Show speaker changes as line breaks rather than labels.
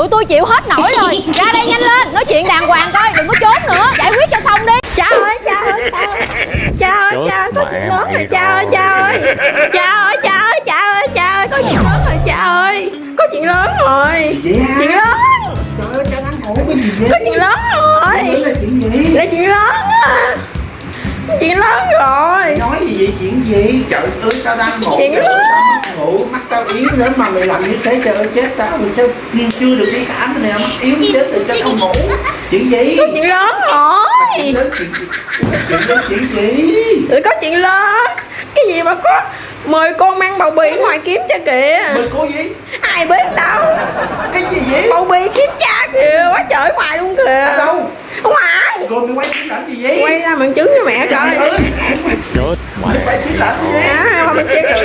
Tụi tôi chịu hết nổi rồi. Ra đây nhanh lên, nói chuyện đàng hoàng coi, đừng có trốn nữa, giải quyết cho xong đi. Cha ơi, cha ơi, cha ơi, cha ơi, có chuyện lớn rồi, cha ơi, cha ơi. Cha ơi, cha ơi, cha ơi, cha ơi, có chuyện lớn rồi, cha ơi. Có chuyện lớn rồi. Chuyện lớn.
Trời ơi, cha đang ngủ cái gì vậy?
Có chuyện lớn rồi.
Là chuyện gì?
Là chuyện lớn á. Chuyện lớn rồi.
Nói gì vậy? Chuyện gì? Trời ơi, tao đang ngủ.
Chuyện lớn.
Ngủ, mắt tao yếu nữa mà mày làm như thế, trời ơi, chết tao. Mày tao chưa được đi khám này, mắt yếu chết rồi cho tao ngủ. Chuyện gì?
Có chuyện lớn rồi.
Chuyện lớn, chuyện gì?
Có chuyện lớn. Cái gì mà có 10 con mang bầu bì ngoài kiếm cha kìa.
Mày cô gì?
Ai biết đâu.
Cái gì vậy?
Bầu bì kiếm cha kìa, quá trời ngoài luôn kìa.
Ở đâu?
Ở ngoài.
Rồi mày quay phim làm gì vậy?
Quay ra bằng chứng cho mẹ
Trời
coi.
ơi! Mày quay phim làm gì vậy?
Mà bằng chứng cho